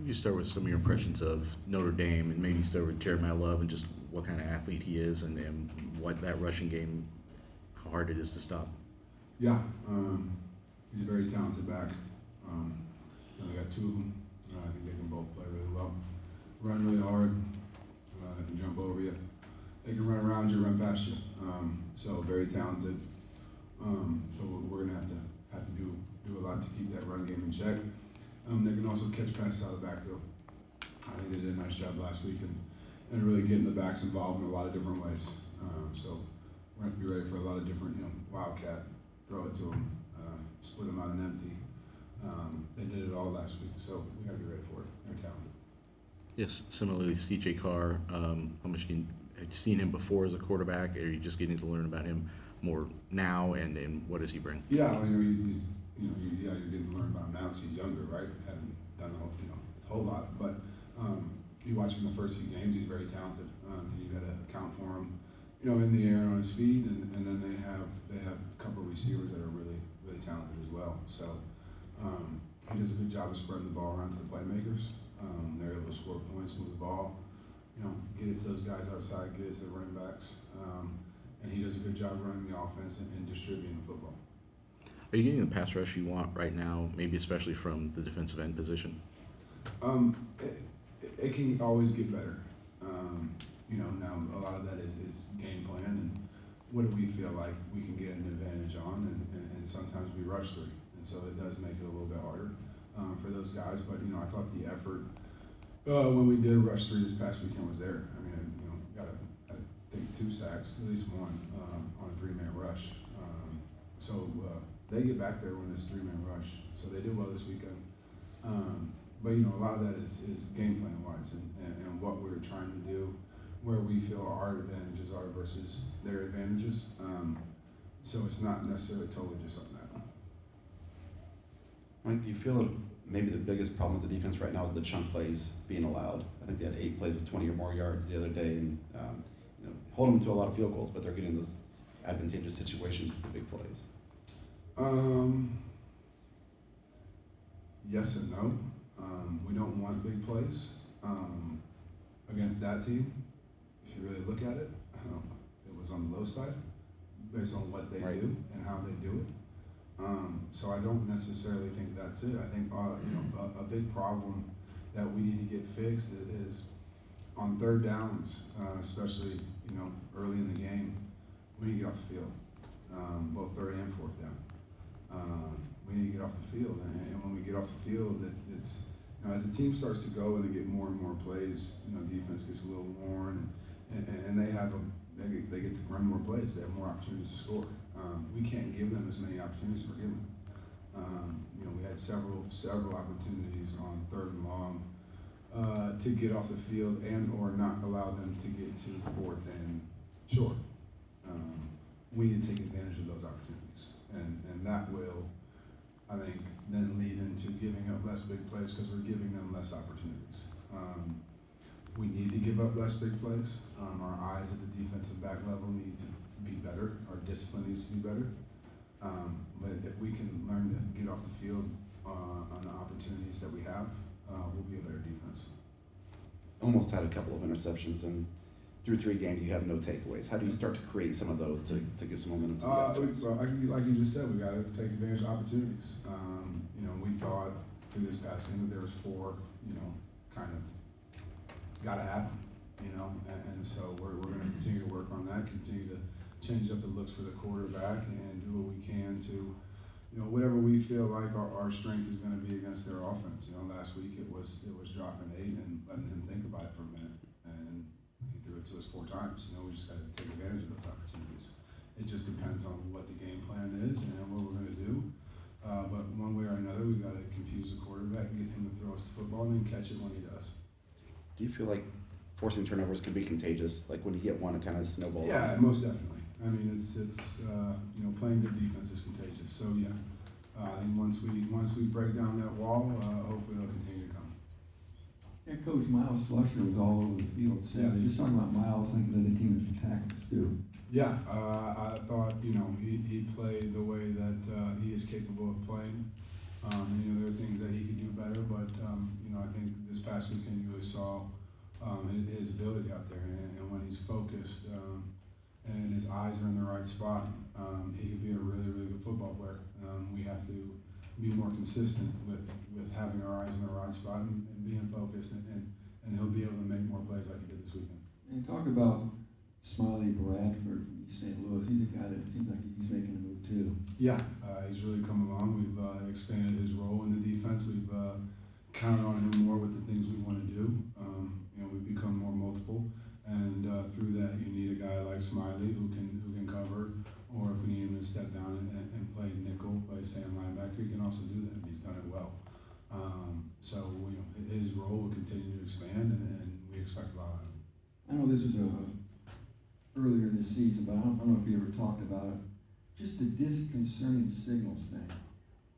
Can you start with some of your impressions of Notre Dame and maybe start with Jeremiah Love and just what kind of athlete he is and what that rushing game, how hard it is to stop? Yeah, he's a very talented back. They got two of them. I think they can both play really well. Run really hard. They can jump over you. They can run around you, run past you. So very talented. So we're gonna have to do a lot to keep that run game in check. They can also catch passes out of the backfield. I think they did a nice job last week and really getting the backs involved in a lot of different ways. So we're gonna have to be ready for a lot of different, wildcat, throw it to them, split them out and empty. They did it all last week, so we gotta be ready for it. They're talented. Yes, similarly, CJ Carr, how much have you seen him before as a quarterback? Or are you just getting to learn about him more now, and what does he bring? Yeah, he's you're getting to learn about him now because he's younger, right? Haven't done a whole lot, but you watch him the first few games, he's very talented. You got to account for him, in the air and on his feet, and then they have a couple of receivers that are really talented as well. So he does a good job of spreading the ball around to the playmakers. They're able to score points, move the ball, get it to those guys outside, get it to the running backs, and he does a good job running the offense and distributing the football. Are you getting the pass rush you want right now, maybe especially from the defensive end position? It can always get better. Now a lot of that is game plan and what do we feel like we can get an advantage on, and sometimes we rush through, and so it does make it a little bit harder for those guys. But I thought the effort when we did rush through this past weekend was there. I mean, got I think 2 sacks, at least one on a 3-man rush. So they get back there when it's 3-man rush. So they did well this weekend. But a lot of that is game plan wise and what we're trying to do, where we feel our advantages are versus their advantages. So it's not necessarily totally just on that. Mike, do you feel that maybe the biggest problem with the defense right now is the chunk plays being allowed? I think they had 8 plays of 20 or more yards the other day, and hold them to a lot of field goals, but they're getting those advantageous situations with the big plays. Yes and no. We don't want big plays against that team. If you really look at it, it was on the low side based on what they do and how they do it. So I don't necessarily think that's it. I think a big problem that we need to get fixed is on 3rd downs, especially early in the game. We need to get off the field, both 3rd and 4th down. We need to get off the field, and when we get off the field, it's as the team starts to go and they get more and more plays, defense gets a little worn, and they get to run more plays. They have more opportunities to score. We can't give them as many opportunities we're giving. We had several opportunities on 3rd and long to get off the field and or not allow them to get to 4th and short. We need to take advantage of those opportunities, and that will, I think, then lead into giving up less big plays because we're giving them less opportunities. We need to give up less big plays. Our eyes at the defensive back level need to be better. Our discipline needs to be better. But if we can learn to get off the field on the opportunities that we have, we'll be a better defense. Almost had a couple of interceptions, and through 3 games you have no takeaways. How do you start to create some of those to give some momentum to the offense? Well, like you just said, we got to take advantage of opportunities. We thought through this past game that there was 4, kind of got to happen, and so we're going to continue to work on that, continue to change up the looks for the quarterback, and do what we can to, whatever we feel like our strength is going to be against their offense. Last week it was dropping 8 and letting him think about it for a minute, and he threw it to us 4 times. We just got to take advantage of those opportunities. It just depends on what the game plan is and what we're going to do. But one way or another, we've got to confuse the quarterback, get him to throw us the football, and then catch it when he does. Do you feel like forcing turnovers can be contagious? Like when you get one, it kind of snowballs? Yeah, most definitely. I mean, it's playing good defense is contagious. So yeah, I think once we break down that wall, hopefully they'll continue to come. Yeah, Coach Miles Slusher was all over the field. So Yes. Just talking about Miles, thinking of the team as tackles too. Yeah, I thought he played the way that he is capable of playing. There are things that he could do better, but I I think this past weekend you really saw his ability out there, and when he's focused and his eyes are in the right spot, he could be a really, really good football player. We have to be more consistent with having our eyes in the right spot and being focused, and he'll be able to make more plays like he did this weekend. And talk about Smiley Bradford from East St. Louis. He's a guy that seems like he's making a move too. Yeah, he's really come along. We've expanded his role in the defense. We've counted on him more with the things we want to do. We've become more multiple, and through that, you need a guy like Smiley who can cover, or if we need him to step down and play nickel, play Sam linebacker, he can also do that. He's done it well. So his role will continue to expand, and we expect a lot of him. I know this was earlier this season, but I don't know if you ever talked about it. Just the disconcerting signals thing.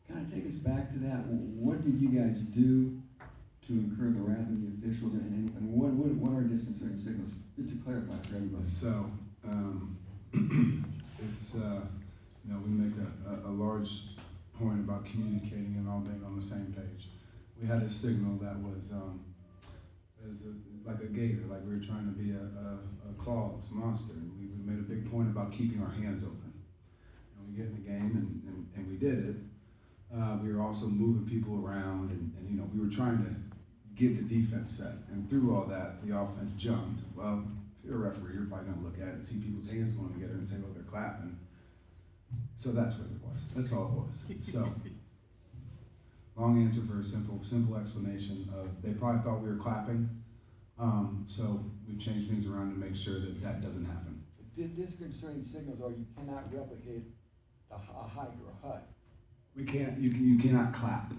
Kind of take us back to that. What did you guys do to incur the wrath of the officials, and what are disconcerting signals? Just to clarify for everybody. So it's we make a large point about communicating and all being on the same page. We had a signal that was like a gator, like we were trying to be a clawless monster, and we made a big point about keeping our hands open. And we get in the game, and we did it. We were also moving people around, and we were trying to get the defense set. And through all that, the offense jumped. Well, if you're a referee, you're probably going to look at it and see people's hands going together and say, "Oh, they're clapping." So that's what it was. That's all it was. So, long answer for a simple explanation of they probably thought we were clapping. So we've changed things around to make sure that doesn't happen. Disconcerting signals are you cannot replicate a hike or a hut. We can't. You cannot clap.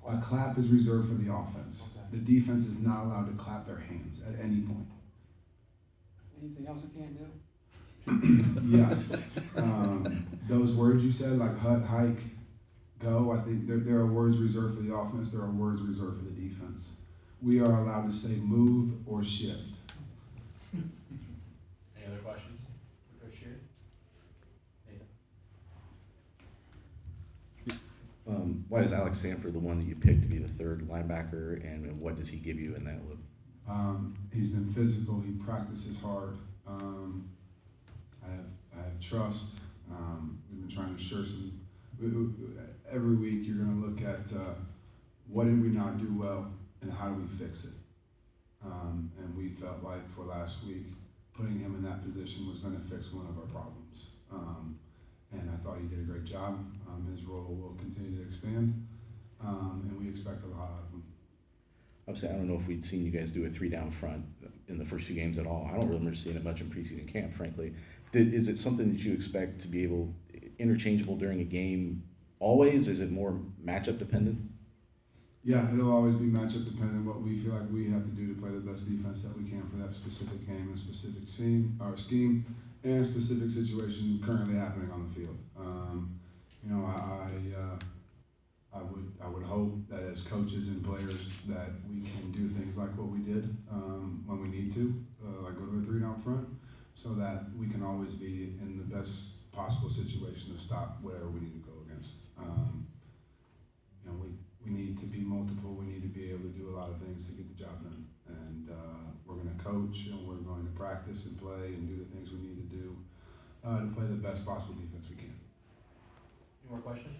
A clap is reserved for the offense. Okay. The defense is not allowed to clap their hands at any point. Anything else you can't do? Yes. Those words you said, like hut, hike, go, I think there are words reserved for the offense. There are words reserved for the defense. We are allowed to say move or shift. Any other questions for Coach Scherer? Nathan? Why is Alex Sanford the one that you picked to be the third linebacker, and what does he give you in that look? He's been physical. He practices hard. I have trust. We've been trying to share some. Every week you're going to look at what did we not do well and how do we fix it. And we felt like for last week, putting him in that position was going to fix one of our problems. And I thought he did a great job. His role will continue to expand, and we expect a lot out of him. Obviously, I don't know if we'd seen you guys do a 3-down front in the first few games at all. I don't remember seeing it much in preseason camp, frankly. Is it something that you expect to be interchangeable during a game always? Is it more matchup dependent? Yeah, it'll always be matchup dependent. What we feel like we have to do to play the best defense that we can for that specific game and specific scheme and specific situation currently happening on the field. I would hope that as coaches and players that we can do things like what we did when we need to, like go to a 3-down front, so that we can always be in the best possible situation to stop whatever we need to go against. We need to be multiple. We need to be able to do a lot of things to get the job done. And we're going to coach, and we're going to practice and play and do the things we need to do to play the best possible defense we can. Any more questions?